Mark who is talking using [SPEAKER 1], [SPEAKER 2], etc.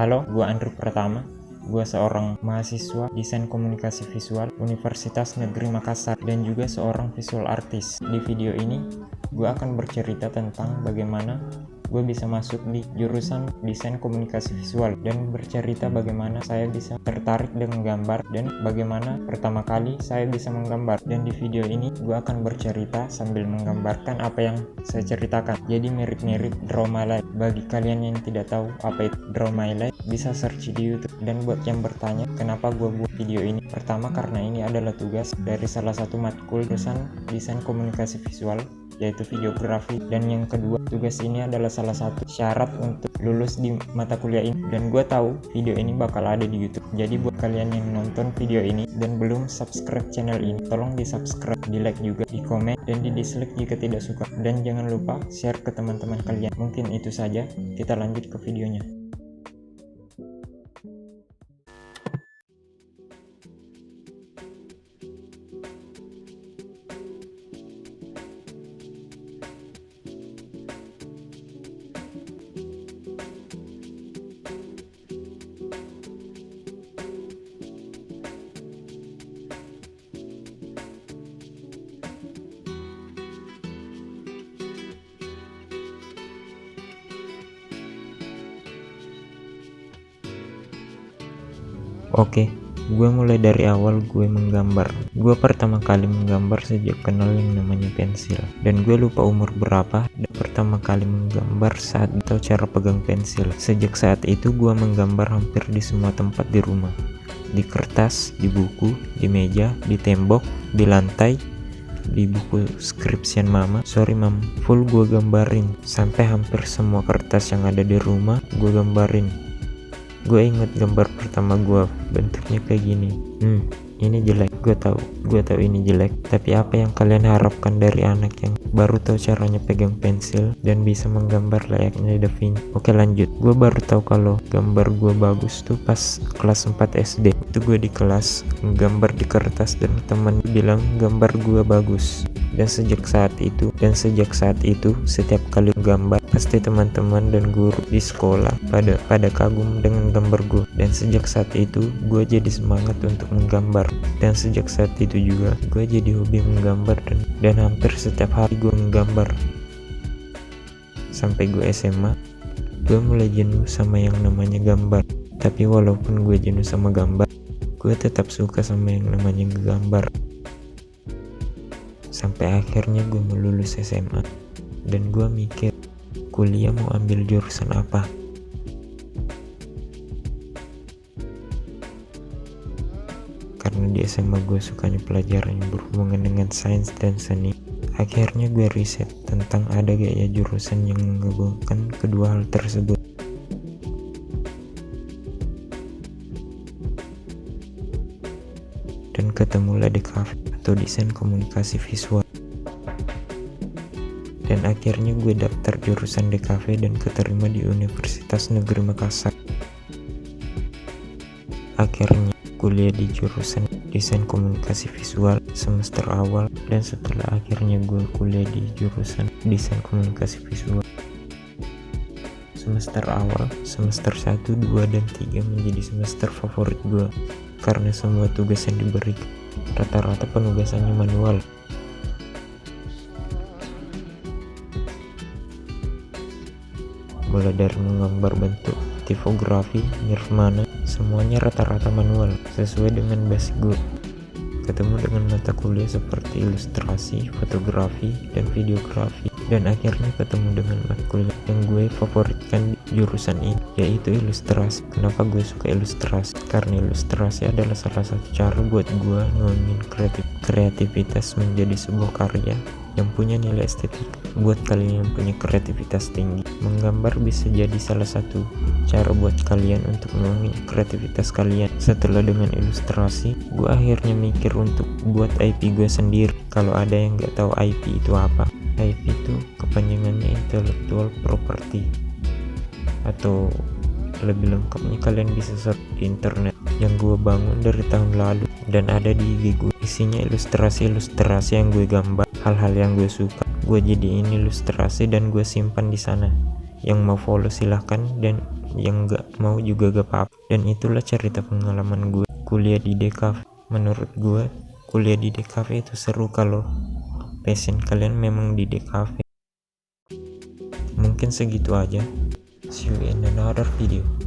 [SPEAKER 1] Halo, gua Andrew Pratama. Gua seorang mahasiswa desain komunikasi visual Universitas Negeri Makassar dan juga seorang visual artist. Di video ini, gua akan bercerita tentang bagaimana gue bisa masuk di jurusan desain komunikasi visual dan bercerita bagaimana saya bisa tertarik dengan gambar dan bagaimana pertama kali saya bisa menggambar. Dan di video ini gue akan bercerita sambil menggambarkan apa yang saya ceritakan, jadi mirip-mirip Draw My Life. Bagi kalian yang tidak tahu apa itu Draw My Life, bisa search di YouTube. Dan buat yang bertanya kenapa gue buat video ini, pertama karena ini adalah tugas dari salah satu matkul jurusan desain komunikasi visual, yaitu videografi. Dan yang kedua, tugas ini adalah salah satu syarat untuk lulus di mata kuliah ini. Dan gue tahu video ini bakal ada di YouTube. Jadi buat kalian yang nonton video ini dan belum subscribe channel ini, tolong di subscribe, di like juga, di komen, dan di dislike jika tidak suka. Dan jangan lupa share ke teman-teman kalian. Mungkin itu saja, kita lanjut ke videonya. Oke, gue mulai dari awal gue menggambar. Gue pertama kali menggambar sejak kenal yang namanya pensil. Dan gue lupa umur berapa dan pertama kali menggambar saat tahu cara pegang pensil. Sejak saat itu gue menggambar hampir di semua tempat di rumah. Di kertas, di buku, di meja, di tembok, di lantai, di buku skripsian mama. Full gue gambarin. Sampai hampir semua kertas yang ada di rumah gue gambarin. Gue inget gambar pertama gue bentuknya kayak gini. Ini jelek, gue tahu ini jelek. Tapi apa yang kalian harapkan dari anak yang baru tahu caranya pegang pensil dan bisa menggambar layaknya Da Vinci? Oke, lanjut. Gue baru tahu kalau gambar gue bagus tuh pas kelas 4 SD. Itu gue di kelas gambar di kertas dan teman bilang gambar gue bagus. Dan sejak saat itu setiap kali gambar pasti teman-teman dan guru di sekolah pada kagum dengan gambar gue. Dan sejak saat itu gue jadi semangat untuk menggambar. Dan sejak saat itu juga gue jadi hobi menggambar dan hampir setiap hari gue menggambar. Sampai gue SMA, gue mulai jenuh sama yang namanya gambar. Tapi walaupun gue jenuh sama gambar, gue tetap suka sama yang namanya gambar. Sampai akhirnya gue mau lulus SMA dan gue mikir kuliah mau ambil jurusan apa. Karena di SMA gue sukanya pelajaran yang berhubungan dengan sains dan seni. Akhirnya gue riset tentang ada gaya jurusan yang menggabungkan kedua hal tersebut. Dan ketemulah DKV atau desain komunikasi visual. Dan akhirnya gue daftar jurusan DKV dan keterima di Universitas Negeri Makassar. Akhirnya kuliah di jurusan desain komunikasi visual semester awal, dan setelah akhirnya gue kuliah di jurusan desain komunikasi visual semester awal, semester 1, 2, dan 3 menjadi semester favorit gue karena semua tugas yang diberikan rata-rata penugasannya manual. Mulai dari menggambar bentuk, tipografi, nirvana, semuanya rata-rata manual sesuai dengan basic gue. Ketemu dengan mata kuliah seperti ilustrasi, fotografi, dan videografi. Dan akhirnya ketemu dengan mata kuliah yang gue favoritkan di jurusan ini, yaitu ilustrasi. Kenapa gue suka ilustrasi? Karena ilustrasi adalah salah satu cara buat gue nuangin kreativitas menjadi sebuah karya yang punya nilai estetik. Buat kalian yang punya kreativitas tinggi, menggambar bisa jadi salah satu cara buat kalian untuk nuangin kreativitas kalian. Setelah dengan ilustrasi, gue akhirnya mikir untuk buat IP gue sendiri. Kalau ada yang gak tahu IP itu apa, IP itu kepanjangannya Intellectual Property, atau lebih lengkapnya kalian bisa search di internet, yang gue bangun dari tahun lalu dan ada di IG gue. Isinya ilustrasi yang gue gambar, hal-hal yang gue suka. Gue jadiin ilustrasi dan gue simpan di sana. Yang mau follow silahkan, dan yang nggak mau juga gak apa-apa. Dan itulah cerita pengalaman gue kuliah di DKV. Menurut gue kuliah di DKV itu seru kalau passion kalian memang di DKV. Mungkin segitu aja. See you in another video.